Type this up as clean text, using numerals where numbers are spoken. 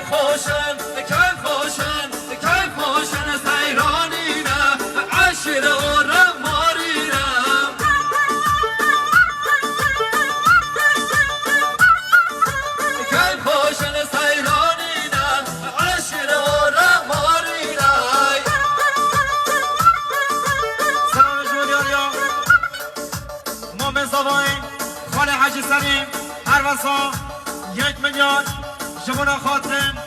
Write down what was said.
خوشن سیرانی نه عشر و رماری رم کن خوشن سیرانی نه عشر و رماری رم سلام جوریاریا مومن زباین خاله حاجی سلیم هر وسا 1 میلیارد شمونه خاطرم